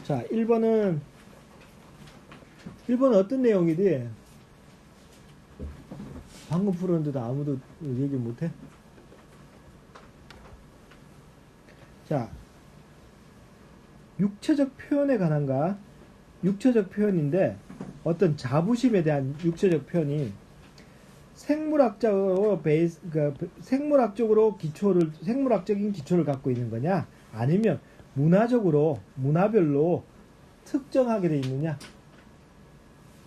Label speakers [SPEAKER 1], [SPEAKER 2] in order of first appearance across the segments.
[SPEAKER 1] 자, 1번은 어떤 내용이지? 방금 풀었는데도 아무도 얘기 못해? 자, 육체적 표현에 관한가? 육체적 표현인데 어떤 자부심에 대한 육체적 표현이 생물학적으로 생물학적인 기초를 갖고 있는 거냐? 아니면 문화별로 특정하게 돼 있느냐?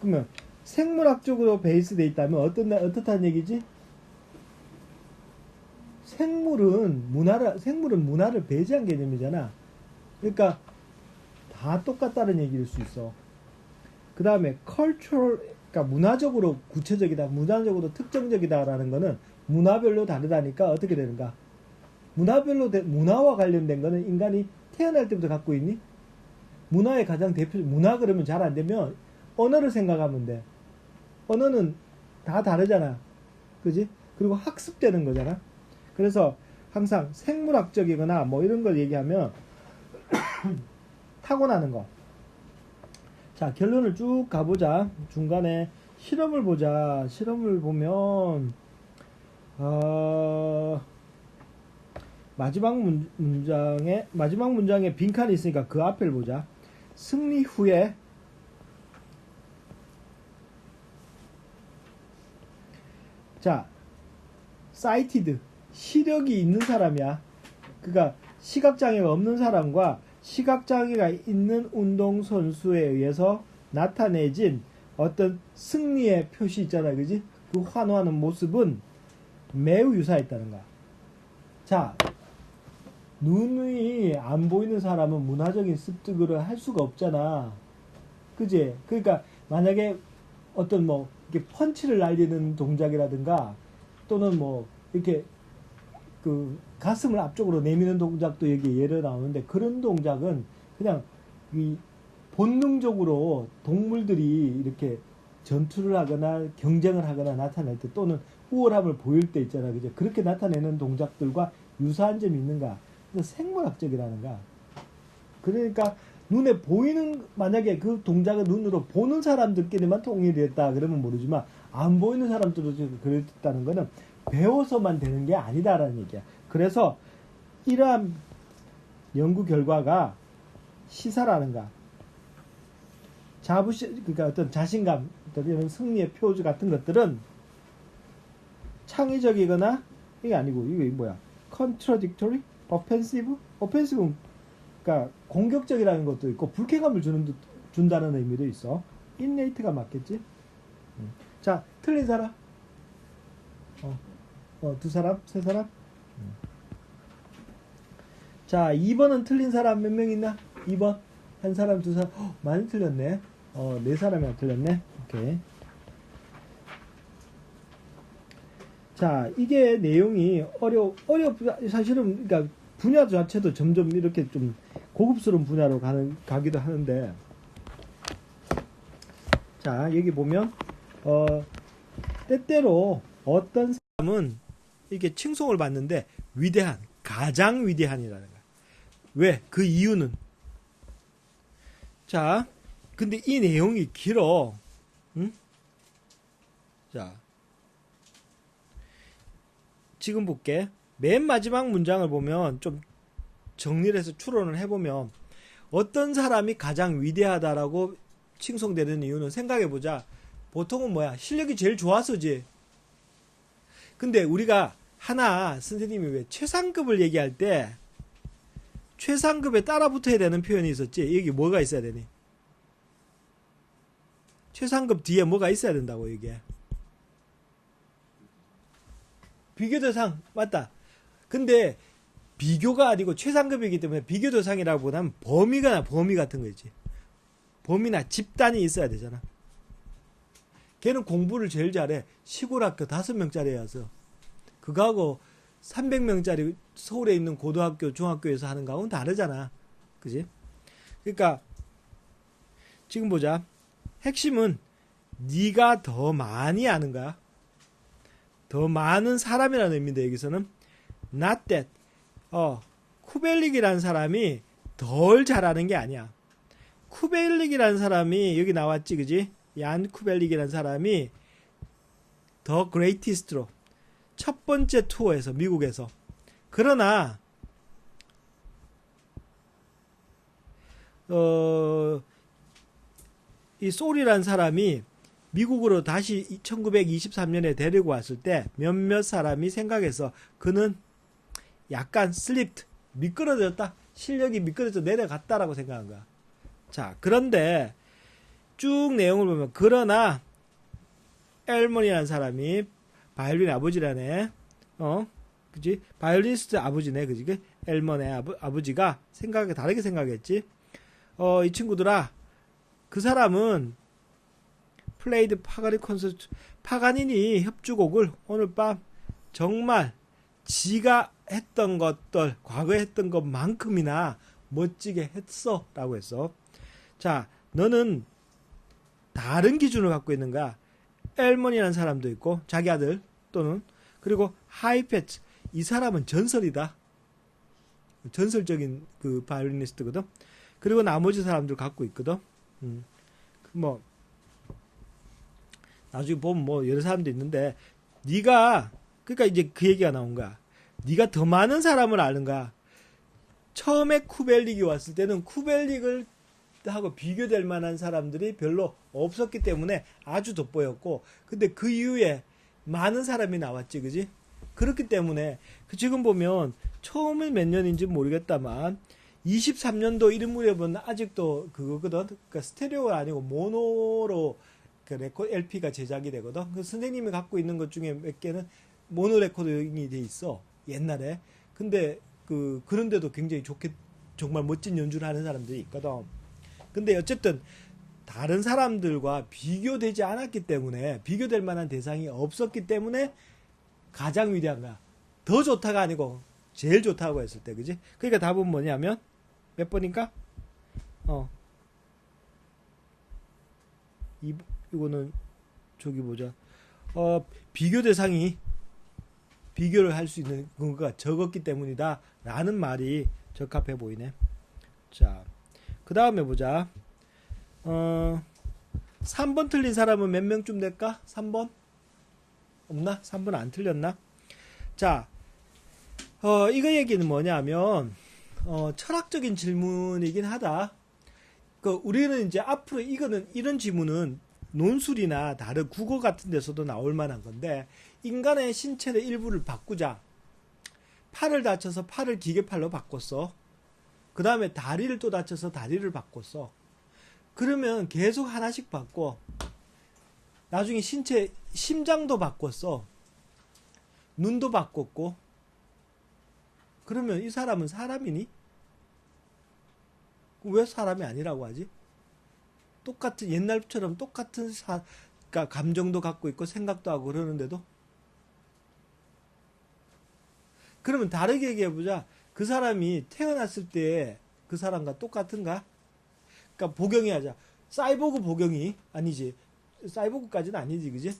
[SPEAKER 1] 그러면 생물학적으로 베이스돼 있다면 어떻다는 얘기지? 생물은 문화를 배제한 개념이잖아. 그러니까 다 똑같다는 얘기일 수 있어. 그 다음에 cultural, 그러니까 문화적으로 구체적이다, 문화적으로 특정적이다라는 거는 문화별로 다르다니까 어떻게 되는가? 문화와 관련된 거는 인간이 태어날 때부터 갖고 있니? 문화의 가장 문화 그러면 잘 안 되면 언어를 생각하면 돼. 언어는 다 다르잖아. 그지? 그리고 학습되는 거잖아. 그래서 항상 생물학적이거나 뭐 이런 걸 얘기하면 타고나는 거. 자, 결론을 쭉 가보자. 중간에 실험을 보자. 실험을 보면 마지막 문장에 빈칸이 있으니까 그 앞을 보자. 승리 후에 자, 사이티드 시력이 있는 사람이야. 그러니까 시각장애가 없는 사람과 시각장애가 있는 운동선수에 의해서 나타내진 어떤 승리의 표시 있잖아, 그지? 그 환호하는 모습은 매우 유사했다는 거야. 자, 눈이 안 보이는 사람은 문화적인 습득을 할 수가 없잖아. 그지? 그러니까 만약에 어떤 뭐 이렇게 펀치를 날리는 동작이라든가 또는 뭐 이렇게 그 가슴을 앞쪽으로 내미는 동작도 여기 예로 나오는데 그런 동작은 그냥 이 본능적으로 동물들이 이렇게 전투를 하거나 경쟁을 하거나 나타낼 때 또는 우월함을 보일 때 있잖아. 그죠? 그렇게 나타내는 동작들과 유사한 점이 있는가? 그래서 생물학적이라는가? 그러니까 눈에 보이는 만약에 그 동작을 눈으로 보는 사람들끼리만 통일됐다 그러면 모르지만 안 보이는 사람들도 그랬다는 거는 배워서만 되는 게 아니다라는 얘기야. 그래서 이러한 연구 결과가 시사라는가 그러니까 어떤 자신감, 어떤 이런 승리의 표주 같은 것들은 창의적이거나 이게 아니고 이게 뭐야? contradictory, offensive, 그러니까 공격적이라는 것도 있고 불쾌감을 준다는 의미도 있어. innate가 맞겠지? 자, 틀린 사람. 두 사람? 세 사람? 자, 2번은 틀린 사람 몇 명 있나? 2번. 한 사람, 두 사람. 많이 틀렸네. 네 사람이 틀렸네. 오케이. 자, 이게 내용이 사실은, 그러니까 분야 자체도 점점 이렇게 좀 고급스러운 분야로 가기도 하는데. 자, 여기 보면, 때때로 어떤 사람은 이렇게 칭송을 받는데 가장 위대한이라는 거야. 왜? 그 이유는 자, 근데 이 내용이 길어. 응? 자, 지금 볼게. 맨 마지막 문장을 보면 좀 정리를 해서 추론을 해보면 어떤 사람이 가장 위대하다라고 칭송되는 이유는 생각해보자. 보통은 뭐야? 실력이 제일 좋아서지. 근데 우리가 선생님이 왜 최상급을 얘기할 때 최상급에 따라 붙어야 되는 표현이 있었지. 여기 뭐가 있어야 되니? 최상급 뒤에 뭐가 있어야 된다고 이게. 비교 대상 맞다. 근데 비교가 아니고 최상급이기 때문에 비교 대상이라고 보다는 범위 같은 거지. 범위나 집단이 있어야 되잖아. 걔는 공부를 제일 잘해. 시골 학교 5명짜리여서 그거하고 300명짜리 서울에 있는 고등학교, 중학교에서 하는 거하고는 다르잖아. 그지? 그러니까 지금 보자. 핵심은 네가 더 많이 아는 거야. 더 많은 사람이라는 의미인데 여기서는 not that 쿠벨릭이라는 사람이 덜 잘하는 게 아니야. 쿠벨릭이라는 사람이 여기 나왔지, 그지? 얀 쿠벨릭이라는 사람이 더 그레이티스트로 첫 번째 투어에서 미국에서. 그러나 이 솔이라는 사람이 미국으로 다시 1923년에 데리고 왔을 때 몇몇 사람이 생각해서 그는 약간 슬립트, 미끄러졌다. 실력이 미끄러져 내려갔다라고 생각한 거야. 자, 그런데 쭉 내용을 보면 그러나 엘먼이라는 사람이 바이올린 아버지라네. 그지? 바이올리니스트 아버지네. 그지? 엘먼의 아버지가 다르게 생각했지. 이 친구들아, 그 사람은 플레이드 파가니 콘서트, 파가니니 협주곡을 오늘 밤 정말 지가 했던 것들, 과거에 했던 것만큼이나 멋지게 했어. 라고 했어. 자, 너는 다른 기준을 갖고 있는가? 엘먼이라는 사람도 있고, 자기 아들, 또는, 그리고 하이패츠. 이 사람은 전설이다. 전설적인 그 바이올리니스트거든. 그리고 나머지 사람들 갖고 있거든. 뭐, 나중에 보면 뭐 여러 사람도 있는데, 네가, 그러니까 이제 그 얘기가 나온 거야. 네가 더 많은 사람을 아는가? 처음에 쿠벨릭이 왔을 때는 쿠벨릭을 하고 비교될 만한 사람들이 별로 없었기 때문에 아주 돋보였고, 근데 그 이후에 많은 사람이 나왔지, 그지? 그렇기 때문에 지금 보면 처음에 몇 년인지 모르겠다만 23년도 이런 무렵은 아직도 그거거든. 그러니까 스테레오가 아니고 모노로 그 레코드 LP가 제작이 되거든. 그 선생님이 갖고 있는 것 중에 몇 개는 모노 레코딩이 돼 있어, 옛날에. 근데 그런데도 굉장히 좋게 정말 멋진 연주를 하는 사람들이 있거든. 근데 어쨌든 다른 사람들과 비교되지 않았기 때문에, 비교될 만한 대상이 없었기 때문에 가장 위대한가? 더 좋다가 아니고 제일 좋다고 했을 때, 그지? 그러니까 답은 뭐냐면 몇 번인가? 이거는 저기 보자. 비교 대상이 비교를 할 수 있는 근거가 적었기 때문이다 라는 말이 적합해 보이네. 자, 그 다음에 보자. 3번 틀린 사람은 몇 명쯤 될까? 3번? 없나? 3번 안 틀렸나? 자, 이거 얘기는 뭐냐면, 철학적인 질문이긴 하다. 우리는 이제 앞으로 이런 질문은 논술이나 다른 국어 같은 데서도 나올 만한 건데, 인간의 신체의 일부를 바꾸자. 팔을 다쳐서 팔을 기계팔로 바꿨어. 그 다음에 다리를 또 다쳐서 다리를 바꿨어. 그러면 계속 하나씩 바꿔. 나중에 심장도 바꿨어. 눈도 바꿨고. 그러면 이 사람은 사람이니? 왜 사람이 아니라고 하지? 똑같은, 옛날처럼 똑같은 그러니까 감정도 갖고 있고 생각도 하고 그러는데도? 그러면 다르게 얘기해보자. 그 사람이 태어났을 때 그 사람과 똑같은가? 그러니까 보경이 하자. 사이보그 보경이 아니지. 사이보그까지는 아니지, 그지?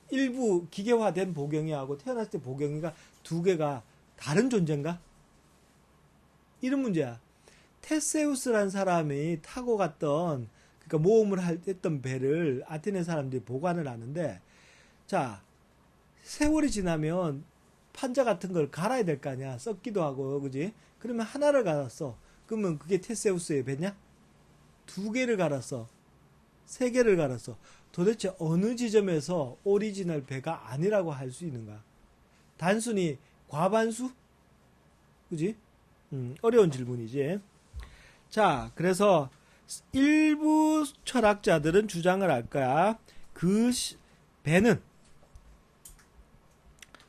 [SPEAKER 1] 일부 기계화된 보경이하고 태어났을 때 보경이가 두 개가 다른 존재인가? 이런 문제야. 테세우스라는 사람이 타고 갔던, 그러니까 모험을 했던 배를 아테네 사람들이 보관을 하는데, 자, 세월이 지나면 판자 같은 걸 갈아야 될 거 아니야. 썩기도 하고, 그지? 그러면 하나를 갈았어. 그러면 그게 테세우스의 배냐? 두 개를 갈았어. 세 개를 갈았어. 도대체 어느 지점에서 오리지널 배가 아니라고 할 수 있는가? 단순히 과반수? 그지? 어려운 질문이지. 자, 그래서 일부 철학자들은 주장을 할 거야. 배는,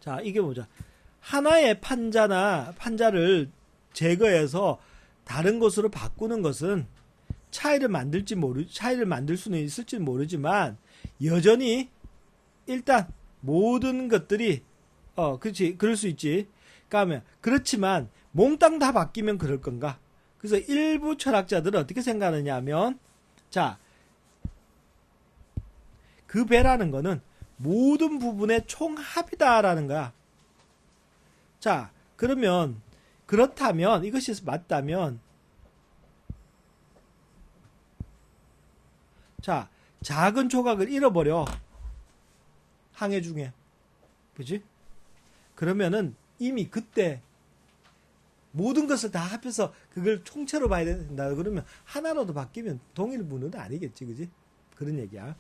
[SPEAKER 1] 자, 이게 뭐죠? 하나의 판자를 제거해서 다른 것으로 바꾸는 것은 차이를 만들 수는 있을지 모르지만, 여전히, 일단, 모든 것들이, 그렇지, 그럴 수 있지. 그렇지만, 몽땅 다 바뀌면 그럴 건가? 그래서 일부 철학자들은 어떻게 생각하느냐 하면, 자, 그 배라는 거는 모든 부분의 총합이다라는 거야. 자, 그렇다면, 이것이 맞다면, 자, 작은 조각을 잃어버려. 항해 중에. 그지? 그러면은 이미 그때 모든 것을 다 합해서 그걸 총체로 봐야 된다. 그러면 하나로도 바뀌면 동일 문호도 아니겠지. 그지? 그런 얘기야.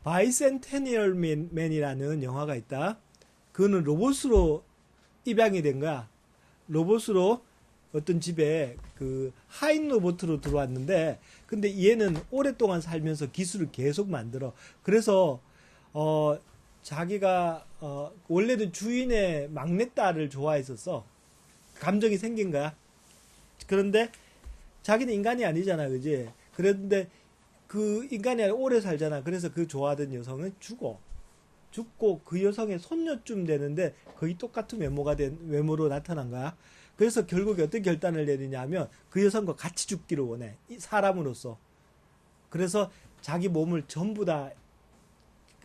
[SPEAKER 1] 바이센테니얼 맨이라는 영화가 있다. 그거는 로봇으로 입양이 된 거야. 로봇으로 어떤 집에 그 하인 로봇으로 들어왔는데, 근데 얘는 오랫동안 살면서 기술을 계속 만들어. 그래서 자기가 원래는 주인의 막내딸을 좋아했었어. 감정이 생긴 거야. 그런데 자기는 인간이 아니잖아, 그지? 그런데 그 인간이 아니라 오래 살잖아. 그래서 그 좋아하던 여성은 죽고 그 여성의 손녀쯤 되는데 거의 똑같은 외모로 나타난 거야. 그래서 결국에 어떤 결단을 내리냐면 그 여성과 같이 죽기를 원해. 사람으로서. 그래서 자기 몸을 전부 다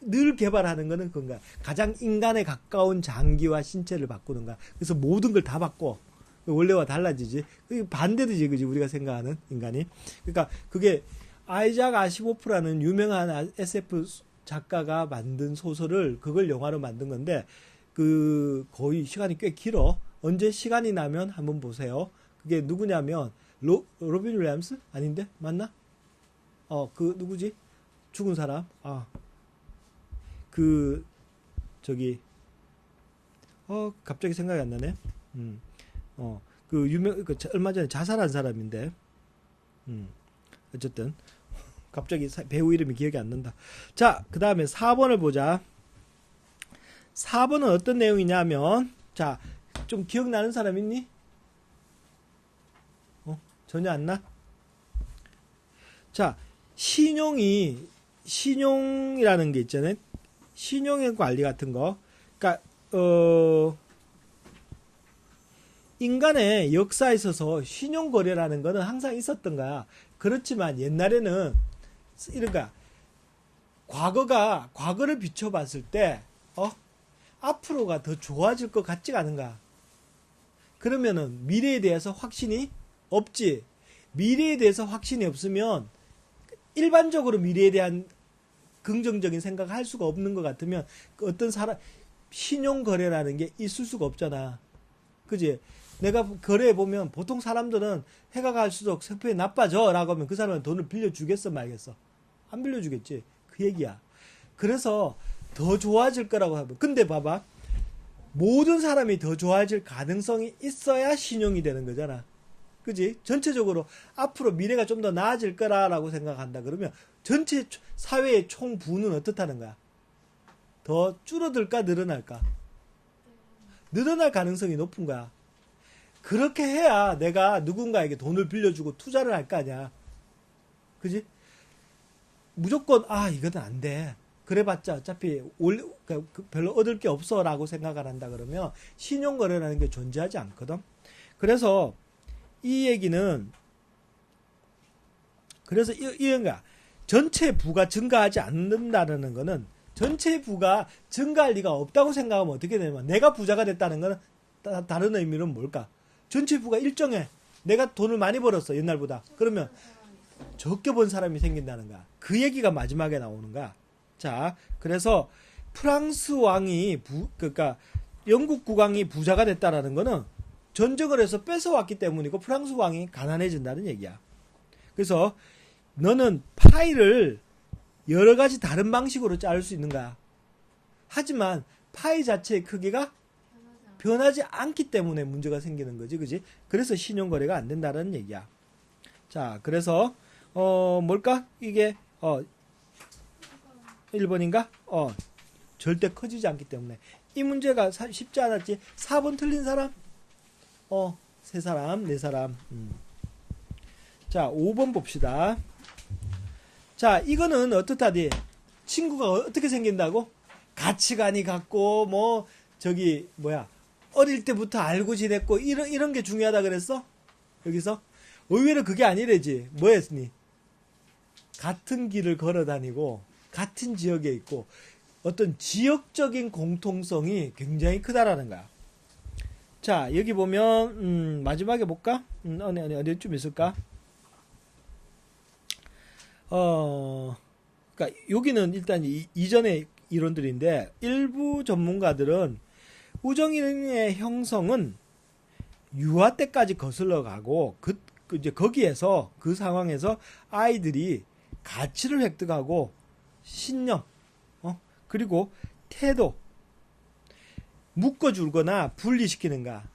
[SPEAKER 1] 늘 개발하는 거는 그건가. 가장 인간에 가까운 장기와 신체를 바꾸는 거야. 그래서 모든 걸 다 바꿔. 원래와 달라지지. 그게 반대되지, 그지? 우리가 생각하는 인간이. 그러니까 그게 아이작 아시모프라는 유명한 SF 작가가 만든 소설을 그걸 영화로 만든 건데, 그 거의 시간이 꽤 길어. 언제 시간이 나면 한번 보세요. 그게 누구냐면 로빈 윌리엄스 아닌데 맞나? 그 누구지? 죽은 사람. 저기 갑자기 생각이 안 나네. 얼마 전에 자살한 사람인데. 어쨌든 갑자기 배우 이름이 기억이 안 난다. 자, 그 다음에 4번을 보자. 4번은 어떤 내용이냐면, 자, 좀 기억나는 사람 있니? 전혀 안 나? 자, 신용이라는 게 있잖아요. 신용의 관리 같은 거. 그러니까 인간의 역사에 있어서 신용거래라는 거는 항상 있었던 거야. 그렇지만 옛날에는 이런 거야. 과거를 비춰봤을 때 앞으로가 더 좋아질 것 같지가 않은가. 그러면은 미래에 대해서 확신이 없지. 미래에 대해서 확신이 없으면 일반적으로 미래에 대한 긍정적인 생각을 할 수가 없는 것 같으면 어떤 사람 신용 거래라는 게 있을 수가 없잖아. 그지? 내가 거래해 보면 보통 사람들은 해가 갈수록 성격이 나빠져 라고 하면 그 사람은 돈을 빌려주겠어 말겠어? 안 빌려주겠지. 그 얘기야. 그래서 더 좋아질 거라고 하면, 근데 봐봐, 모든 사람이 더 좋아질 가능성이 있어야 신용이 되는 거잖아. 그지? 전체적으로 앞으로 미래가 좀 더 나아질 거라고 생각한다 그러면 전체 사회의 총 부는 어떻다는 거야? 더 줄어들까 늘어날까? 늘어날 가능성이 높은 거야. 그렇게 해야 내가 누군가에게 돈을 빌려주고 투자를 할 거 아니야. 그지? 무조건 이거는 안 돼. 그래봤자 어차피 별로 얻을 게 없어 라고 생각을 한다 그러면 신용거래라는 게 존재하지 않거든. 그래서 이 얘기는 그래서 이런 거야. 전체 부가 증가하지 않는다는 거는 전체 부가 증가할 리가 없다고 생각하면 어떻게 되냐면 내가 부자가 됐다는 거는 다른 의미는 뭘까? 전체 부가 일정해. 내가 돈을 많이 벌었어 옛날보다. 그러면 적게 번 사람이 생긴다는 거야. 그 얘기가 마지막에 나오는 거야. 자, 그래서 프랑스 왕이 그러니까 영국 국왕이 부자가 됐다라는 거는 전쟁을 해서 뺏어왔기 때문이고 프랑스 왕이 가난해진다는 얘기야. 그래서 너는 파이를 여러 가지 다른 방식으로 자를 수 있는 거야. 하지만 파이 자체의 크기가 변하지 않기 때문에 문제가 생기는 거지, 그지? 그래서 신용거래가 안 된다는 얘기야. 자, 그래서 뭘까? 이게 1번인가? 절대 커지지 않기 때문에 이 문제가 쉽지 않았지. 4번 틀린 사람? 3사람, 4사람. 자, 5번 봅시다. 자, 이거는 어떻다디? 친구가 어떻게 생긴다고? 가치관이 같고, 어릴 때부터 알고 지냈고, 이런 게 중요하다 그랬어? 여기서? 의외로 그게 아니래지. 뭐였니? 같은 길을 걸어 다니고, 같은 지역에 있고, 어떤 지역적인 공통성이 굉장히 크다라는 거야. 자, 여기 보면, 마지막에 볼까? 어디쯤 있을까? 그러니까 여기는 일단 이전의 이론들인데 일부 전문가들은 우정인의 형성은 유아 때까지 거슬러 가고 이제 거기에서 그 상황에서 아이들이 가치를 획득하고 신념, 그리고 태도, 묶어주거나 분리시키는가,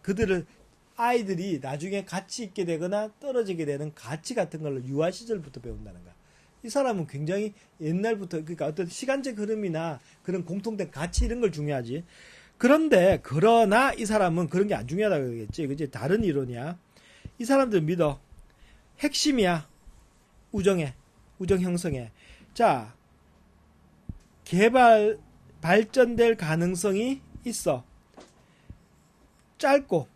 [SPEAKER 1] 그들을 아이들이 나중에 가치 있게 되거나 떨어지게 되는 가치 같은 걸로 유아 시절부터 배운다는 거야. 이 사람은 굉장히 옛날부터 그러니까 어떤 시간적 흐름이나 그런 공통된 가치 이런 걸 중요하지. 그러나 이 사람은 그런 게 안 중요하다고 그러겠지. 그치? 다른 이론이야. 이 사람들 믿어. 핵심이야. 우정 형성에. 자, 발전될 가능성이 있어. 짧고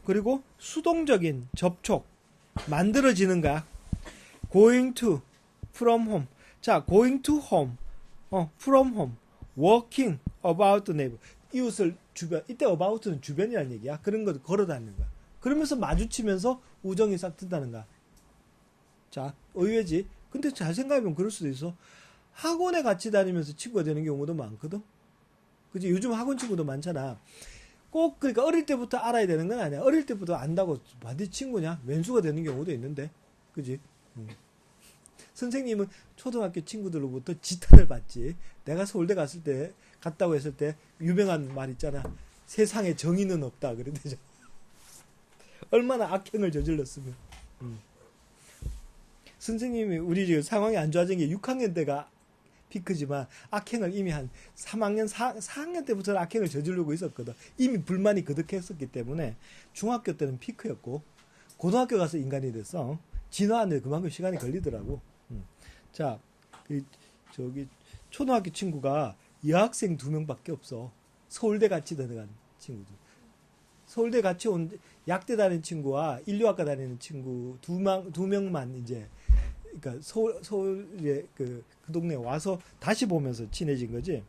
[SPEAKER 1] 그리고 수동적인 접촉 만들어지는가. going to from home. 자, going to home. from home. walking about the neighbor. 이웃을 주변. 이때 about는 주변이라는 얘기야. 그런 거 걸어 다니는 거야. 그러면서 마주치면서 우정이 싹 튼다는 거야. 자, 의외지. 근데 잘 생각해보면 그럴 수도 있어. 학원에 같이 다니면서 친구가 되는 경우도 많거든. 그지? 요즘 학원 친구도 많잖아. 꼭 그러니까 어릴 때부터 알아야 되는 건 아니야. 어릴 때부터 안다고 반드시 친구냐? 왼수가 되는 경우도 있는데. 그지? 선생님은 초등학교 친구들로부터 지탄을 받지. 내가 서울대 갔다고 했을 때 유명한 말 있잖아. 세상에 정의는 없다. 그랬대죠. 얼마나 악행을 저질렀으면. 선생님이 우리 지금 상황이 안 좋아진 게 6학년 때가 피크지만 악행을 이미 한 3학년, 4학년 때부터 악행을 저지르고 있었거든. 이미 불만이 그득했었기 때문에 중학교 때는 피크였고 고등학교 가서 인간이 됐어. 진화하는데 그만큼 시간이 걸리더라고. 자, 저기 초등학교 친구가 여학생 2명밖에 없어. 서울대 같이 들어간 친구들. 서울대 같이 온 약대 다니는 친구와 인류학과 다니는 친구 두 명만 이제 그러니까 서울에 그 동네에 와서 다시 보면서 친해진 거지.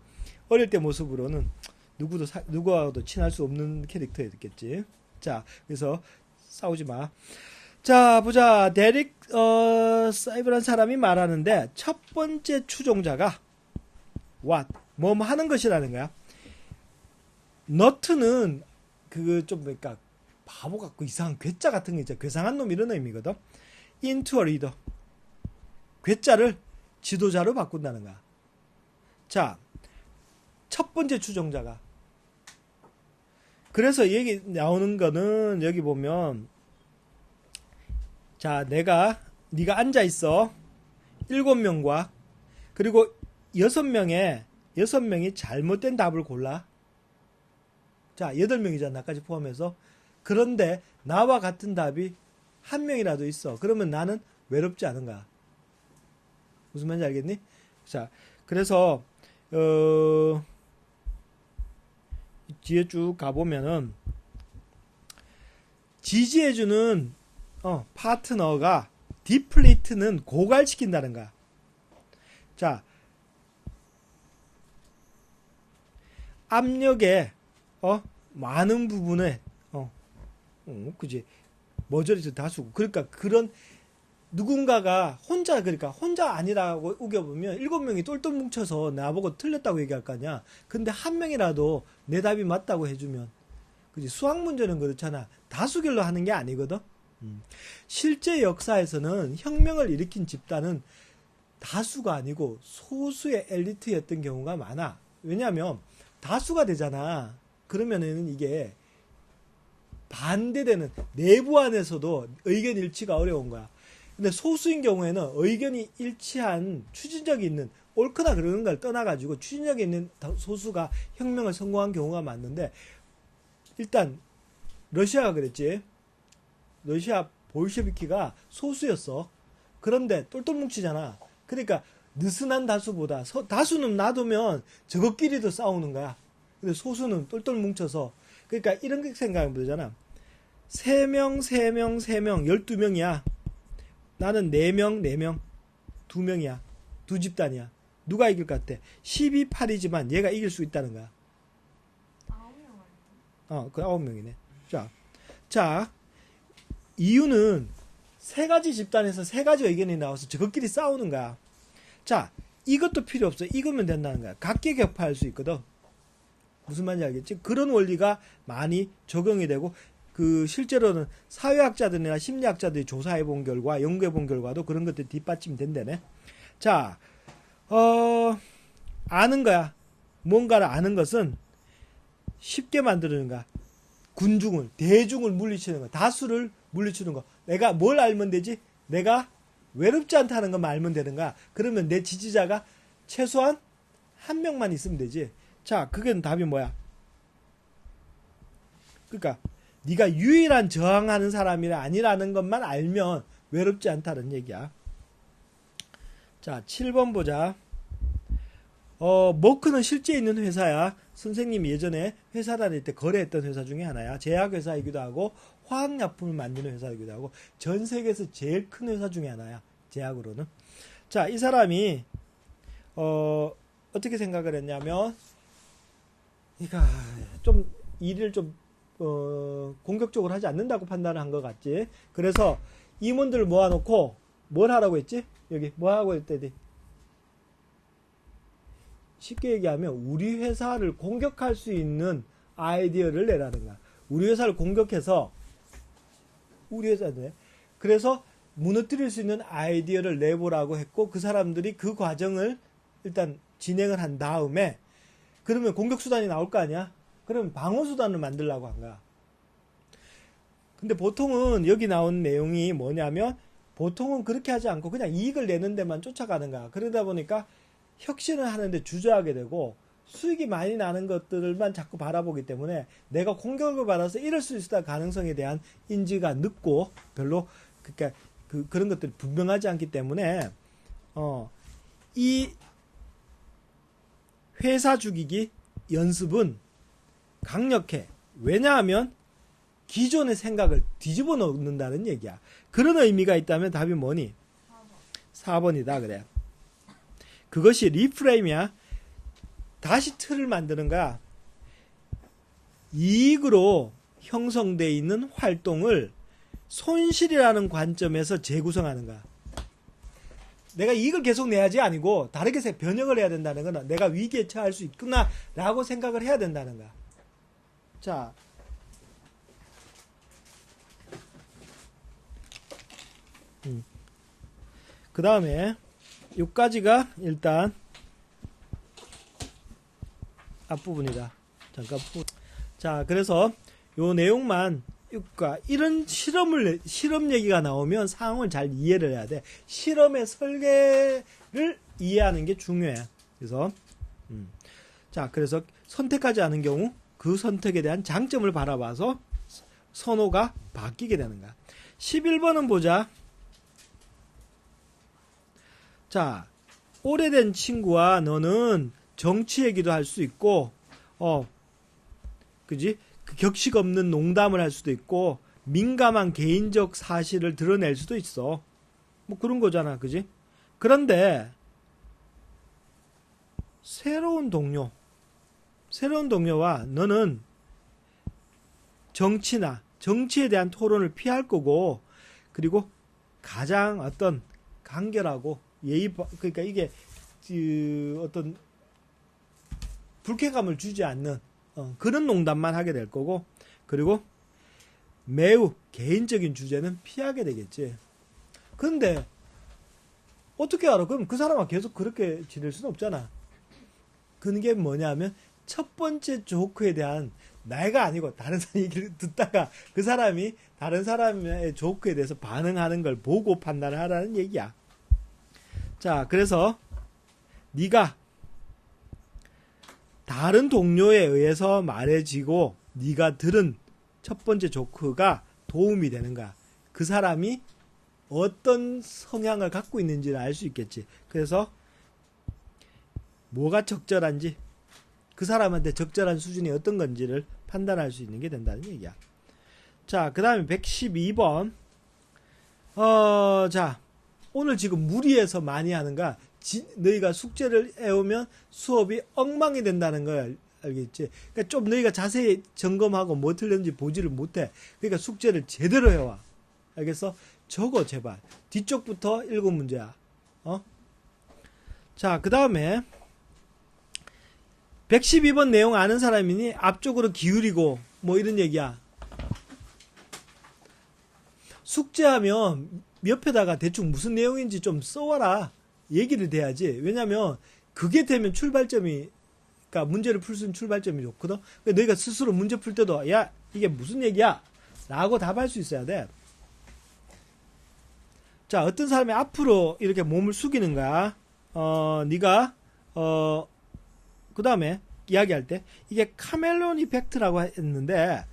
[SPEAKER 1] 어릴 때 모습으로는 누구와도 친할 수 없는 캐릭터였겠지. 자, 그래서 싸우지 마. 자, 보자. 데릭 사이브라는 사람이 말하는데 첫 번째 추종자가 what 뭐 하는 것이라는 거야. 너트는 그거 좀 그러니까 바보 같고 이상한 괴짜 같은 게 있잖아. 괴상한 놈 이런 의미거든. into a leader. 괴짜를 지도자로 바꾼다는 거야. 자, 첫 번째 추종자가. 그래서 얘기 나오는 거는 여기 보면 자, 네가 앉아 있어. 7명과 그리고 6명이 잘못된 답을 골라. 자, 8명이잖아. 나까지 포함해서. 그런데 나와 같은 답이 한 명이라도 있어. 그러면 나는 외롭지 않은가? 무슨 말인지 알겠니? 자, 그래서 뒤에 쭉 가보면은 지지해주는 파트너가 디플리트는 고갈시킨다는 거야. 자, 압력에 많은 부분에 그지 머저리에서 다수고 그러니까 그런 누군가가 혼자 아니라고 우겨보면 7명이 똘똘 뭉쳐서 나보고 틀렸다고 얘기할 거 아니야. 근데 한 명이라도 내 답이 맞다고 해주면 그지 수학 문제는 그렇잖아. 다수결로 하는 게 아니거든. 실제 역사에서는 혁명을 일으킨 집단은 다수가 아니고 소수의 엘리트였던 경우가 많아. 왜냐하면 다수가 되잖아. 그러면은 이게 반대되는 내부 안에서도 의견 일치가 어려운 거야. 근데 소수인 경우에는 의견이 일치한 추진력이 있는 옳거나 그러는 걸 떠나가지고 추진력이 있는 소수가 혁명을 성공한 경우가 많은데 일단 러시아가 그랬지. 러시아 볼셰비키가 소수였어. 그런데 똘똘 뭉치잖아. 그러니까 느슨한 다수보다 다수는 놔두면 저것끼리도 싸우는 거야. 근데 소수는 똘똘 뭉쳐서 그러니까 이런 생각하면 되잖아. 3명, 12명이야. 나는 4명, 2명이야. 두 집단이야. 누가 이길 것 같아? 12-8이지만 얘가 이길 수 있다는 거야.
[SPEAKER 2] 9명 아니야?
[SPEAKER 1] 그 9명이네. 자, 이유는 세 가지 집단에서 세 가지 의견이 나와서 저것끼리 싸우는 거야. 자, 이것도 필요 없어. 이거면 된다는 거야. 각계격파할 수 있거든. 무슨 말인지 알겠지? 그런 원리가 많이 적용이 되고, 실제로는 사회학자들이나 심리학자들이 조사해 본 결과, 연구해 본 결과도 그런 것들이 뒷받침된다네. 자, 아는 거야. 뭔가를 아는 것은 쉽게 만드는 거야. 대중을 물리치는 거, 다수를 물리치는 거. 내가 뭘 알면 되지? 내가 외롭지 않다는 것만 알면 되는 거야. 그러면 내 지지자가 최소한 한 명만 있으면 되지. 자, 그게 답이 뭐야? 그러니까 네가 유일한 저항하는 사람이 아니라는 것만 알면 외롭지 않다는 얘기야. 자, 7번 보자. 머크는 실제 있는 회사야. 선생님이 예전에 회사 다닐 때 거래했던 회사 중에 하나야. 제약회사이기도 하고 화학약품을 만드는 회사이기도 하고 전 세계에서 제일 큰 회사 중에 하나야. 제약으로는. 자, 이 사람이 어떻게 생각을 했냐면, 그러니까 좀 일을 좀 공격적으로 하지 않는다고 판단을 한 것 같지. 그래서 임원들을 모아놓고 뭘 하라고 했지? 여기 뭐 하고 했더니, 쉽게 얘기하면 우리 회사를 공격할 수 있는 아이디어를 내라는 거야. 우리 회사를 공격해서, 우리 회사네. 그래서 무너뜨릴 수 있는 아이디어를 내보라고 했고, 그 사람들이 그 과정을 일단 진행을 한 다음에, 그러면 공격수단이 나올 거 아니야? 그러면 방어수단을 만들려고 한 거야. 근데 보통은 여기 나온 내용이 뭐냐면, 보통은 그렇게 하지 않고 그냥 이익을 내는 데만 쫓아가는 거야. 그러다 보니까 혁신을 하는데 주저하게 되고, 수익이 많이 나는 것들만 자꾸 바라보기 때문에 내가 공격을 받아서 이럴 수 있을 가능성에 대한 인지가 늦고 별로, 그러니까 그런 것들이 분명하지 않기 때문에 이 회사 죽이기 연습은 강력해. 왜냐하면 기존의 생각을 뒤집어 놓는다는 얘기야. 그런 의미가 있다면 답이 뭐니? 4번이다 그래. 그것이 리프레임이야. 다시 틀을 만드는 거야. 이익으로 형성되어 있는 활동을 손실이라는 관점에서 재구성하는 거야. 내가 이익을 계속 내야지 아니고 다르게 변형을 해야 된다는 거는 내가 위기에 처할 수 있구나 라고 생각을 해야 된다는 거야. 자, 그 다음에 여기까지가 일단 앞부분이다. 잠깐. 자, 그래서 요 내용만, 그러니까 이런 실험 얘기가 나오면 상황을 잘 이해를 해야 돼. 실험의 설계를 이해하는 게 중요해. 그래서 자, 그래서 선택하지 않은 경우 그 선택에 대한 장점을 바라봐서 선호가 바뀌게 되는 거야. 11번은 보자. 자, 오래된 친구와 너는 정치 얘기도 할 수 있고, 그지? 그 격식 없는 농담을 할 수도 있고, 민감한 개인적 사실을 드러낼 수도 있어. 뭐 그런 거잖아, 그지? 그런데, 새로운 동료와 너는 정치에 대한 토론을 피할 거고, 그리고 가장 어떤 간결하고 그러니까 이게 어떤 불쾌감을 주지 않는 그런 농담만 하게 될 거고, 그리고 매우 개인적인 주제는 피하게 되겠지. 그런데 어떻게 알아? 그럼 그 사람과 계속 그렇게 지낼 수는 없잖아. 그게 뭐냐면 첫 번째 조크에 대한, 내가 아니고 다른 사람 얘기를 듣다가 그 사람이 다른 사람의 조크에 대해서 반응하는 걸 보고 판단을 하라는 얘기야. 자, 그래서 네가 다른 동료에 의해서 말해지고 네가 들은 첫 번째 조크가 도움이 되는 거야. 그 사람이 어떤 성향을 갖고 있는지를 알 수 있겠지. 그래서 뭐가 적절한지, 그 사람한테 적절한 수준이 어떤 건지를 판단할 수 있는 게 된다는 얘기야. 자, 그 다음에 112번. 자, 오늘 지금 무리해서 많이 하는 거야. 너희가 숙제를 해오면 수업이 엉망이 된다는 걸 알겠지? 그러니까 좀 너희가 자세히 점검하고 뭐 틀렸는지 보지를 못해. 그러니까 숙제를 제대로 해와. 알겠어? 적어 제발. 뒤쪽부터 읽은 문제야. 자, 그 다음에 112번 내용 아는 사람이니 앞쪽으로 기울이고 뭐 이런 얘기야. 숙제하면 옆에다가 대충 무슨 내용인지 좀 써와라. 얘기를 돼야지. 왜냐면 그게 되면 출발점이, 그러니까 문제를 풀 수 있는 출발점이 좋거든. 그러니까 너희가 스스로 문제 풀 때도 야 이게 무슨 얘기야? 라고 답할 수 있어야 돼. 자, 어떤 사람이 앞으로 이렇게 몸을 숙이는 거야. 네가 그 다음에 이야기할 때 이게 카멜론 이펙트라고 했는데,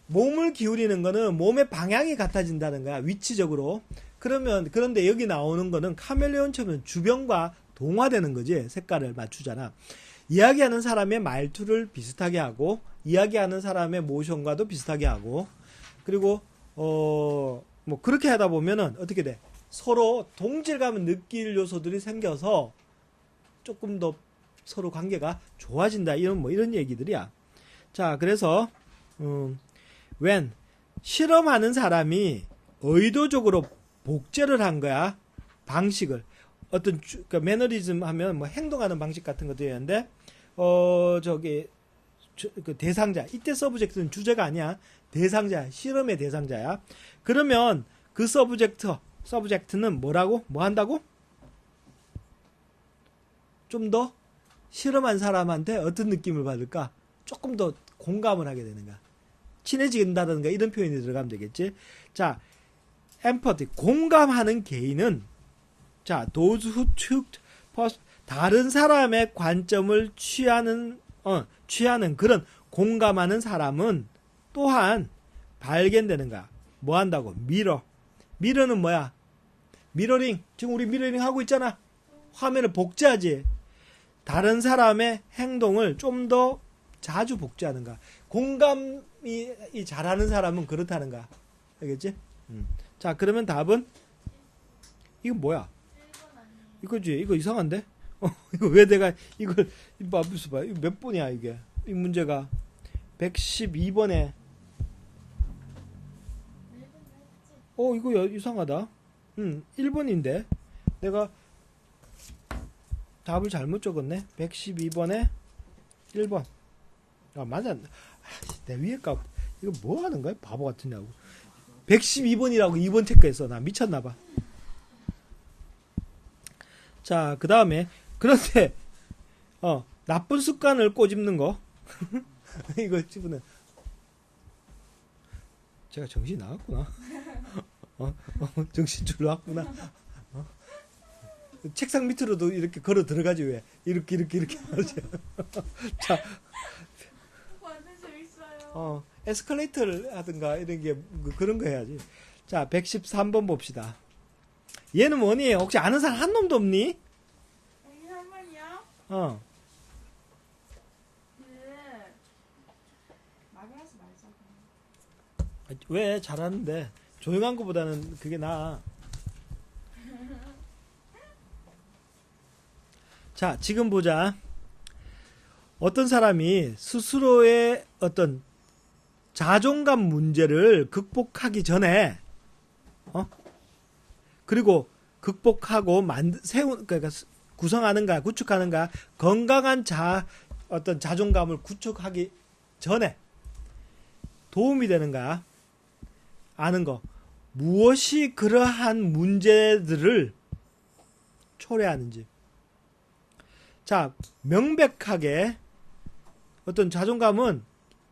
[SPEAKER 1] 몸을 기울이는 거는 몸의 방향이 같아진다는 거야. 위치적으로. 그런데 여기 나오는 거는 카멜레온처럼 주변과 동화되는 거지. 색깔을 맞추잖아. 이야기하는 사람의 말투를 비슷하게 하고, 이야기하는 사람의 모션과도 비슷하게 하고, 그리고 뭐 그렇게 하다 보면은 어떻게 돼? 서로 동질감을 느낄 요소들이 생겨서 조금 더 서로 관계가 좋아진다. 이런 얘기들이야. 자, 그래서 when 실험하는 사람이 의도적으로 복제를 한 거야. 방식을. 어떤 그러니까 매너리즘 하면 뭐 행동하는 방식 같은 것도 있는데 그 대상자. 이때 서브젝트는 주제가 아니야. 대상자야. 실험의 대상자야. 그러면 그 서브젝트는 뭐라고? 뭐 한다고? 좀 더 실험한 사람한테 어떤 느낌을 받을까? 조금 더 공감을 하게 되는 거야. 친해진다든가 이런 표현이 들어가면 되겠지. 자, empathy, 공감하는 개인은, 자, those who took 다른 사람의 관점을 취하는 그런 공감하는 사람은 또한 발견되는 거야. 뭐 한다고? 미러는 뭐야? 미러링. 지금 우리 미러링 하고 있잖아. 화면을 복제하지. 다른 사람의 행동을 좀 더 자주 복제하는 거야. 공감이 잘하는 사람은 그렇다는 거야. 알겠지? 자, 그러면 답은 이거 뭐야? 이거지. 이거 이상한데? 이거 왜 내가 이걸 봐. 이거 몇 번이야 이게? 이 문제가 112번에. 이거 이상하다. 1번인데 내가 답을 잘못 적었네. 112번에 1번. 맞아. 내 위에 값. 이거 뭐 하는 거야? 바보 같으냐고. 112번이라고 2번 체크했어. 나 미쳤나봐. 자, 그 다음에, 그런데, 나쁜 습관을 꼬집는 거. 이거 집어는. 제가 정신이 나갔구나. 정신줄 나왔구나. 책상 밑으로도 이렇게 걸어 들어가지, 왜? 이렇게 하지. 자.
[SPEAKER 2] 완전 재밌어요.
[SPEAKER 1] 에스컬레이터를 하든가, 이런 게, 그런 거 해야지. 자, 113번 봅시다. 얘는 뭐니? 혹시 아는 사람 한 놈도 없니?
[SPEAKER 2] 우리 할머니요? 말을 하지 말자.
[SPEAKER 1] 왜? 잘하는데. 조용한 것보다는 그게 나아. 자, 지금 보자. 어떤 사람이 스스로의 어떤 자존감 문제를 극복하기 전에, 그리고 극복하고 그러니까 구성하는가, 구축하는가, 건강한 어떤 자존감을 구축하기 전에 도움이 되는가, 아는 거. 무엇이 그러한 문제들을 초래하는지. 자, 명백하게 어떤 자존감은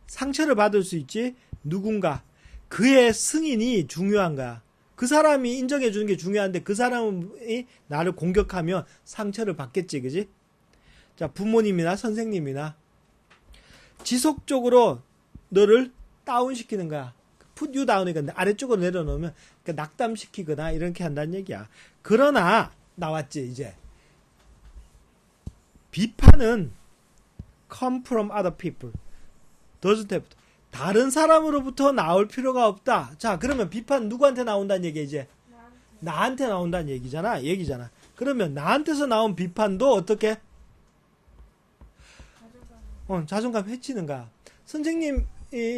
[SPEAKER 1] 상처를 받을 수 있지. 누군가 그의 승인이 중요한 거야. 그 사람이 인정해 주는 게 중요한데 그 사람이 나를 공격하면 상처를 받겠지, 그지? 자, 부모님이나 선생님이나 지속적으로 너를 다운시키는 거야. put you down이니까 아래쪽으로 내려놓으면 낙담시키거나 이렇게 한다는 얘기야. 그러나 나왔지 이제. 비판은 come from other people. doesn't have to. 다른 사람으로부터 나올 필요가 없다. 자, 그러면 비판 누구한테 나온다는 얘기야, 이제? 나한테 나온다는 얘기잖아. 그러면 나한테서 나온 비판도 어떻게? 자존감 해치는 거야. 선생님이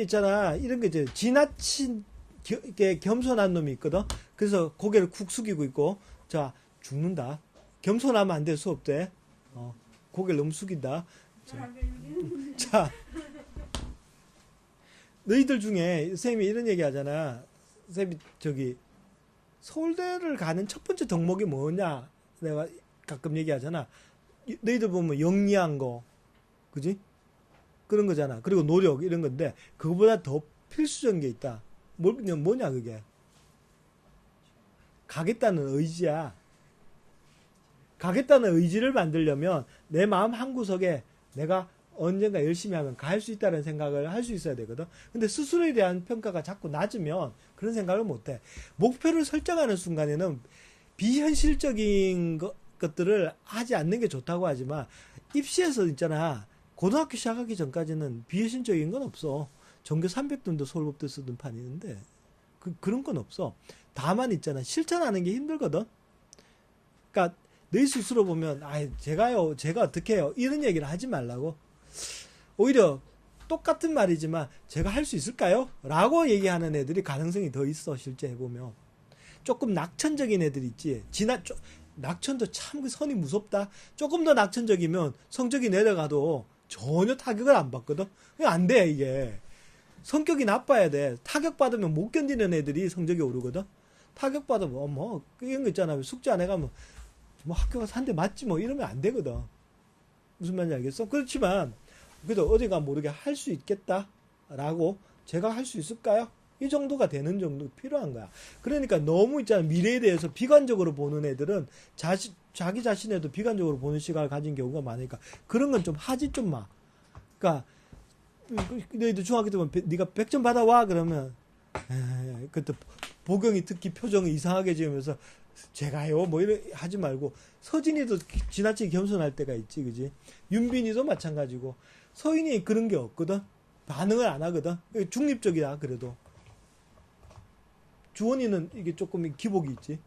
[SPEAKER 1] 있잖아. 이런 게 이제 지나친 이게 겸손한 놈이 있거든. 그래서 고개를 쿡 숙이고 있고, 자, 죽는다. 겸손하면 안 돼, 수업 때. 고개를 너무 숙인다. 자, 너희들 중에 선생님이 이런 얘기 하잖아. 선생님이 저기 서울대를 가는 첫 번째 덕목이 뭐냐? 내가 가끔 얘기하잖아. 너희들 보면 영리한 거, 그지? 그런 거잖아. 그리고 노력 이런 건데 그거보다 더 필수적인 게 있다. 뭐냐 그게? 가겠다는 의지야. 가겠다는 의지를 만들려면 내 마음 한구석에 내가 언젠가 열심히 하면 갈 수 있다는 생각을 할 수 있어야 되거든. 근데 스스로에 대한 평가가 자꾸 낮으면 그런 생각을 못해. 목표를 설정하는 순간에는 비현실적인 것들을 하지 않는 게 좋다고 하지만 입시에서 있잖아. 고등학교 시작하기 전까지는 비현실적인 건 없어. 전교 300등도 서울법대 쓰던 판이 있는데 그런 건 없어. 다만 있잖아. 실천하는 게 힘들거든. 그러니까 너희 스스로 보면 제가 어떻게 해요? 이런 얘기를 하지 말라고. 오히려 똑같은 말이지만 제가 할 수 있을까요? 라고 얘기하는 애들이 가능성이 더 있어. 실제 해보면. 조금 낙천적인 애들 있지. 낙천도 참 그 선이 무섭다. 조금 더 낙천적이면 성적이 내려가도 전혀 타격을 안 받거든. 안 돼 이게. 성격이 나빠야 돼. 타격받으면 못 견디는 애들이 성적이 오르거든. 타격받으면 이런 거 있잖아. 숙제 안 해가면 학교 가서 한 대 맞지 이러면 안 되거든. 무슨 말인지 알겠어? 그렇지만 그래도 어디가 모르게 할 수 있겠다라고 제가 할 수 있을까요? 이 정도가 되는 정도 필요한 거야. 그러니까 너무 있잖아. 미래에 대해서 비관적으로 보는 애들은 자기 자신에도 비관적으로 보는 시각을 가진 경우가 많으니까 그런 건 좀 하지 좀 마. 그러니까 너희들 중학교 때 보면 네가 100점 받아와 그러면 그때 보경이 특히 표정을 이상하게 지으면서 제가요 이런 하지 말고 서진이도 지나치게 겸손할 때가 있지, 그지? 윤빈이도 마찬가지고 서인이 그런 게 없거든. 반응을 안 하거든. 중립적이야 그래도. 주원이는 이게 조금 기복이 있지.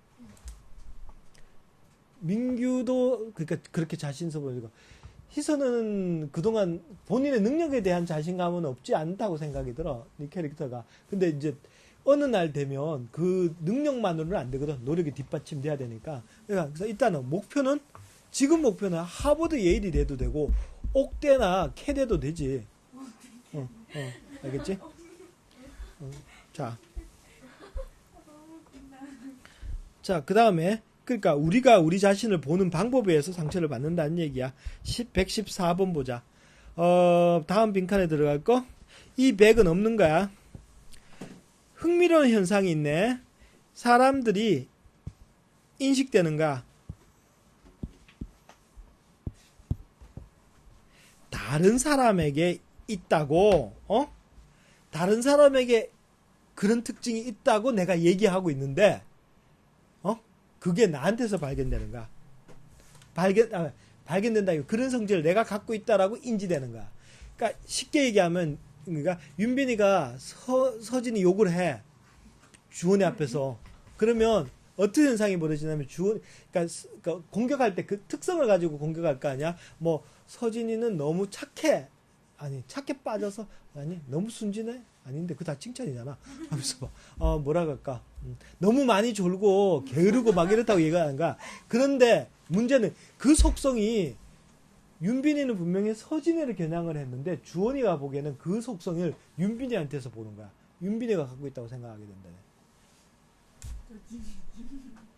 [SPEAKER 1] 민규도 그러니까 그렇게 자신있어 보이고 희선은 그동안 본인의 능력에 대한 자신감은 없지 않다고 생각이 들어. 이 캐릭터가. 근데 이제 어느 날 되면 그 능력만으로는 안 되거든. 노력이 뒷받침돼야 되니까. 그래서 일단은 지금 목표는 하버드 예일이 돼도 되고 옥대나 캐대도 되지. 알겠지? 자, 그 다음에 그러니까 우리가 우리 자신을 보는 방법에 의해서 상처를 받는다는 얘기야. 114번 보자. 다음 빈칸에 들어갈 거. 이 100은 없는 거야. 흥미로운 현상이 있네. 사람들이 인식되는가? 다른 사람에게 있다고, 다른 사람에게 그런 특징이 있다고 내가 얘기하고 있는데, 그게 나한테서 발견되는가? 발견된다. 그런 성질을 내가 갖고 있다라고 인지되는 거야. 그러니까 쉽게 얘기하면, 그러니까 윤빈이가 서진이 욕을 해. 주원이 앞에서. 그러면 어떤 현상이 벌어지냐면 그러니까 공격할 때 그 특성을 가지고 공격할 거 아니야? 서진이는 너무 착해. 착해 빠져서 너무 순진해. 아닌데 그거 다 칭찬이잖아. 하면서 뭐라 그럴까? 너무 많이 졸고 게으르고 막 이렇다고 얘기하는 거야. 그런데 문제는 그 속성이 윤빈이는 분명히 서진이를 겨냥을 했는데 주원이가 보기에는 그 속성을 윤빈이한테서 보는 거야. 윤빈이가 갖고 있다고 생각하게 된다.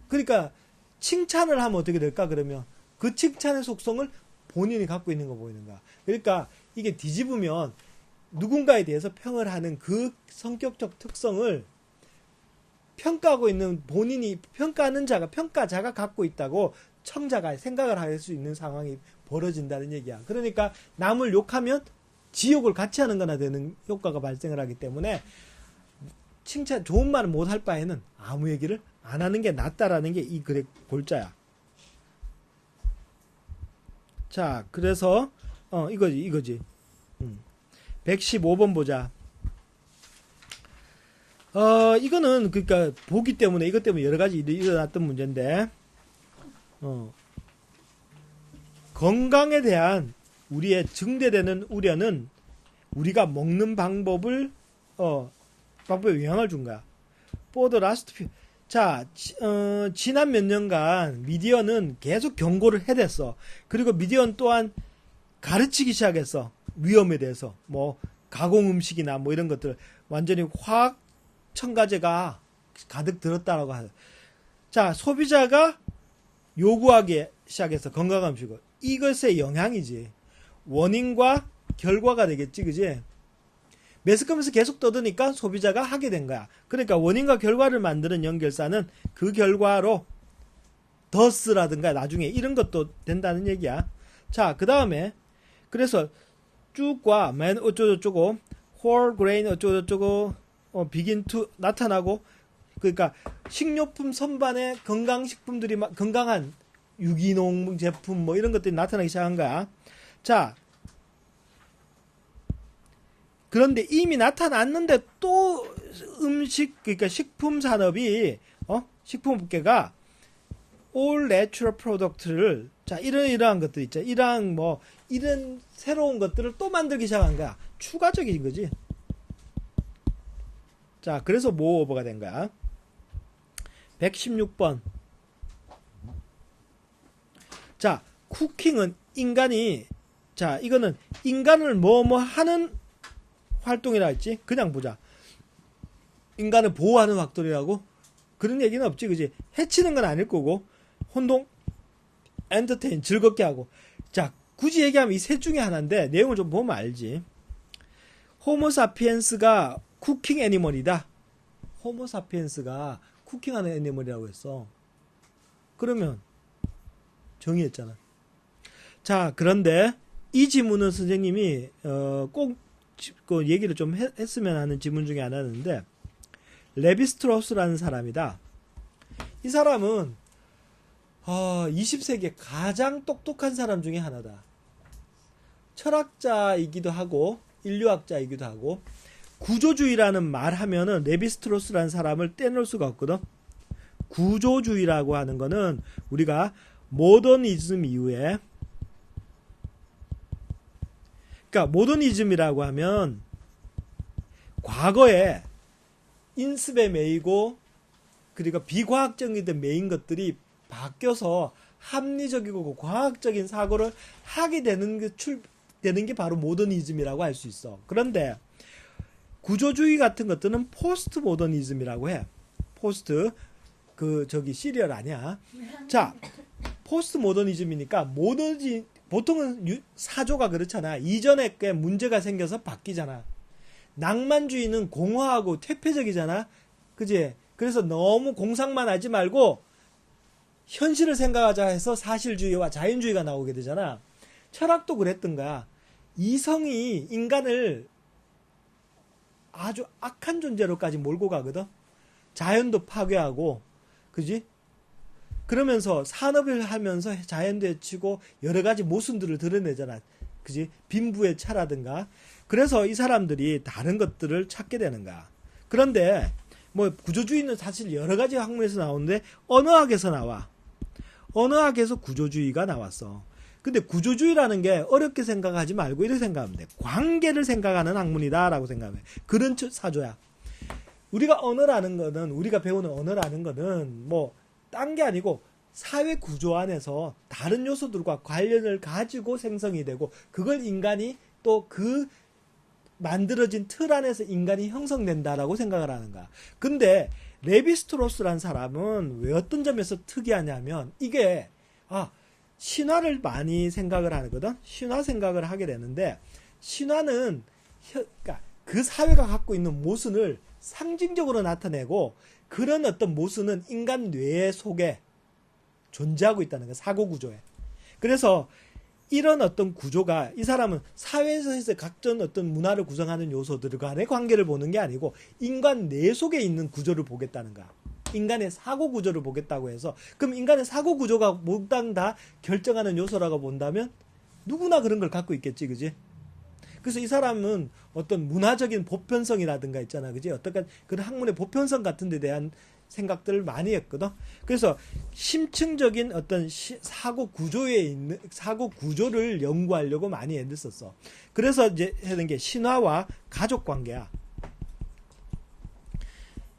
[SPEAKER 1] 그러니까 칭찬을 하면 어떻게 될까? 그러면 그 칭찬의 속성을 본인이 갖고 있는 거 보이는 거야. 그러니까 이게 뒤집으면 누군가에 대해서 평을 하는 그 성격적 특성을 평가하고 있는 본인이 평가하는 평가자가 갖고 있다고 청자가 생각을 할 수 있는 상황이 벌어진다는 얘기야. 그러니까 남을 욕하면 지욕을 같이 하는 거나 되는 효과가 발생을 하기 때문에 칭찬 좋은 말을 못 할 바에는 아무 얘기를 안 하는 게 낫다라는 게 이 글의 골자야. 자, 그래서 이거지. 115번 보자. 이거는 그러니까 보기 때문에 이것 때문에 여러 가지 일이 일어났던 문제인데 건강에 대한 우리의 증대되는 우려는 우리가 먹는 방법에 영향을 준 거야. for the last few. 자, 지난 몇 년간 미디어는 계속 경고를 해댔어. 그리고 미디어는 또한 가르치기 시작했어. 위험에 대해서. 뭐, 가공 음식이나 뭐 이런 것들. 완전히 화학 첨가제가 가득 들었다라고 하죠. 자, 소비자가 요구하기 시작했어. 건강한 음식을. 이것의 영향이지. 원인과 결과가 되겠지, 그지? 매스컴에서 계속 떠드니까 소비자가 하게 된 거야. 그러니까 원인과 결과를 만드는 연결사는 그 결과로 더스라든가 나중에 이런 것도 된다는 얘기야. 자, 그 다음에 그래서 쭉과 맨 어쩌고저쩌고 whole grain 어쩌고저쩌고 begin to 나타나고 그러니까 식료품 선반에 건강식품들이 건강한 유기농 제품 뭐 이런 것들이 나타나기 시작한 거야. 자, 그런데 이미 나타났는데 또 음식 그러니까 식품 산업이 식품업계가 all natural product를 자 이러한 것들 있죠. 이러한 뭐 이런 새로운 것들을 또 만들기 시작한 거야. 추가적인 거지. 자, 그래서 뭐 오버가 된 거야. 116번. 자, 쿠킹은 인간이 자, 이거는 인간을 뭐 하는 활동이라 했지? 그냥 보자. 인간을 보호하는 활동이라고? 그런 얘기는 없지, 그지? 해치는 건 아닐 거고, 혼동, 엔터테인, 즐겁게 하고. 자, 굳이 얘기하면 이 셋 중에 하나인데, 내용을 좀 보면 알지. 호모사피엔스가 쿠킹 애니멀이다. 호모사피엔스가 쿠킹하는 애니멀이라고 했어. 그러면, 정의했잖아. 자, 그런데, 이 지문은 선생님이, 꼭, 그 얘기를 좀 했으면 하는 지문 중에 하나인데 레비스트로스라는 사람이다. 이 사람은 20세기 가장 똑똑한 사람 중에 하나다. 철학자이기도 하고 인류학자이기도 하고 구조주의라는 말 하면은 레비스트로스라는 사람을 떼놓을 수가 없거든. 구조주의라고 하는 거는 우리가 모더니즘 이후에 그러니까 모더니즘이라고 하면 과거에 인습에 매이고 그리고 비과학적인 매인 것들이 바뀌어서 합리적이고 과학적인 사고를 하게 되는 게 바로 모더니즘이라고 할 수 있어. 그런데 구조주의 같은 것들은 포스트 모더니즘이라고 해. 포스트 시리얼 아니야. 자, 포스트 모더니즘이니까 보통은 사조가 그렇잖아. 이전에 꽤 문제가 생겨서 바뀌잖아. 낭만주의는 공허하고 퇴폐적이잖아. 그지? 그래서 너무 공상만 하지 말고 현실을 생각하자 해서 사실주의와 자연주의가 나오게 되잖아. 철학도 그랬던 거야. 이성이 인간을 아주 악한 존재로까지 몰고 가거든. 자연도 파괴하고, 그지? 그러면서 산업을 하면서 자연도 해치고 여러 가지 모순들을 드러내잖아. 그지? 빈부의 차라든가. 그래서 이 사람들이 다른 것들을 찾게 되는 거야. 그런데 뭐 구조주의는 사실 여러 가지 학문에서 나오는데 언어학에서 나와. 언어학에서 구조주의가 나왔어. 근데 구조주의라는 게 어렵게 생각하지 말고 이렇게 생각하면 돼. 관계를 생각하는 학문이다라고 생각해. 그런 사조야. 우리가 언어라는 거는 우리가 배우는 언어라는 거는 뭐 딴 게 아니고 사회 구조 안에서 다른 요소들과 관련을 가지고 생성이 되고 그걸 인간이 또 그 만들어진 틀 안에서 인간이 형성된다라고 생각을 하는 거야. 근데 레비스트로스라는 사람은 왜 어떤 점에서 특이하냐면 이게 신화를 많이 생각을 하거든. 신화 생각을 하게 되는데 신화는 그러니까 그 사회가 갖고 있는 모순을 상징적으로 나타내고 그런 어떤 모순은 인간 뇌 속에 존재하고 있다는 거야. 사고 구조에. 그래서 이런 어떤 구조가 이 사람은 사회에서 각종 어떤 문화를 구성하는 요소들 간의 관계를 보는 게 아니고 인간 뇌 속에 있는 구조를 보겠다는 거야. 인간의 사고 구조를 보겠다고 해서 그럼 인간의 사고 구조가 모두 다 결정하는 요소라고 본다면 누구나 그런 걸 갖고 있겠지, 그지? 그래서 이 사람은 어떤 문화적인 보편성이라든가 있잖아, 그지? 어떤 그런 학문의 보편성 같은 데 대한 생각들을 많이 했거든. 그래서 심층적인 어떤 사고 구조에 있는 사고 구조를 연구하려고 많이 애를 썼어. 그래서 이제 하는 게 신화와 가족 관계야.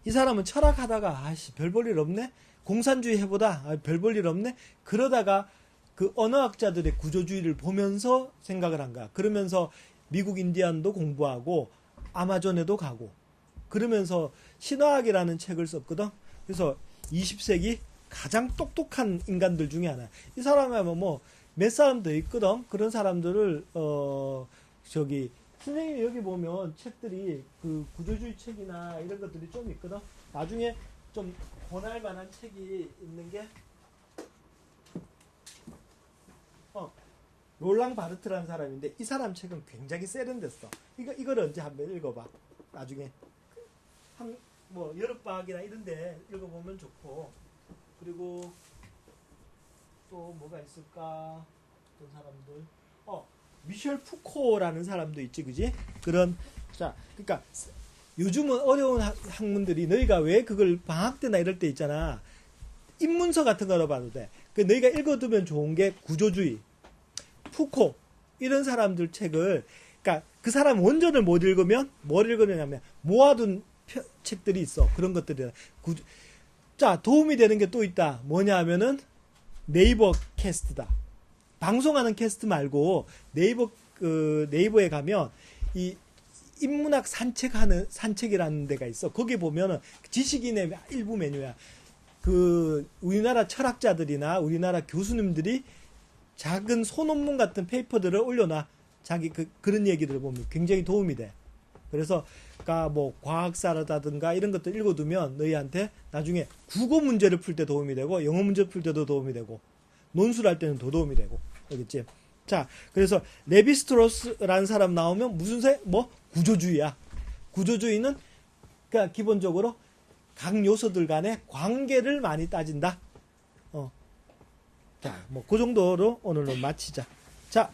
[SPEAKER 1] 이 사람은 철학하다가 아씨 별 볼 일 없네. 공산주의 해보다 별 볼 일 없네. 그러다가 그 언어학자들의 구조주의를 보면서 생각을 한 거야. 그러면서 미국 인디안도 공부하고 아마존에도 가고 그러면서 신화학이라는 책을 썼거든. 그래서 20세기 가장 똑똑한 인간들 중에 하나. 이 사람은 뭐 몇 사람 더 있거든. 그런 사람들을 저기 선생님이 여기 보면 책들이 그 구조주의 책이나 이런 것들이 좀 있거든. 나중에 좀 권할 만한 책이 있는 게 롤랑 바르트라는 사람인데 이 사람 책은 굉장히 세련됐어. 이거를 언제 한번 읽어봐. 나중에 뭐 여름방학이나 이런데 읽어보면 좋고. 그리고 또 뭐가 있을까? 어떤 사람들? 미셸 푸코라는 사람도 있지, 그지? 자, 그러니까 요즘은 어려운 학문들이 너희가 왜 그걸 방학 때나 이럴 때 있잖아. 입문서 같은 거로 봐도 돼. 그 너희가 읽어두면 좋은 게 구조주의, 푸코 이런 사람들 책을, 그러니까 그 사람 원전을 못 읽으면 뭘 읽으냐면 모아둔 책들이 있어. 그런 것들이. 자, 도움이 되는 게 또 있다. 뭐냐 하면은 네이버 캐스트다. 방송하는 캐스트 말고 네이버에 가면 이 인문학 산책이라는 데가 있어. 거기 보면은 지식인의 일부 메뉴야. 그 우리나라 철학자들이나 우리나라 교수님들이 작은 소논문 같은 페이퍼들을 올려놔. 자기 그런 얘기들을 보면 굉장히 도움이 돼. 그래서 뭐 과학사라든가 이런 것들 읽어두면 너희한테 나중에 국어 문제를 풀 때 도움이 되고 영어 문제 풀 때도 도움이 되고 논술 할 때는 더 도움이 되고. 알겠지? 자, 그래서 레비스트로스라는 사람 나오면 무슨 구조주의야. 구조주의는 그러니까 기본적으로 각 요소들 간의 관계를 많이 따진다. 자, 뭐 그 정도로 오늘은 마치자. 자,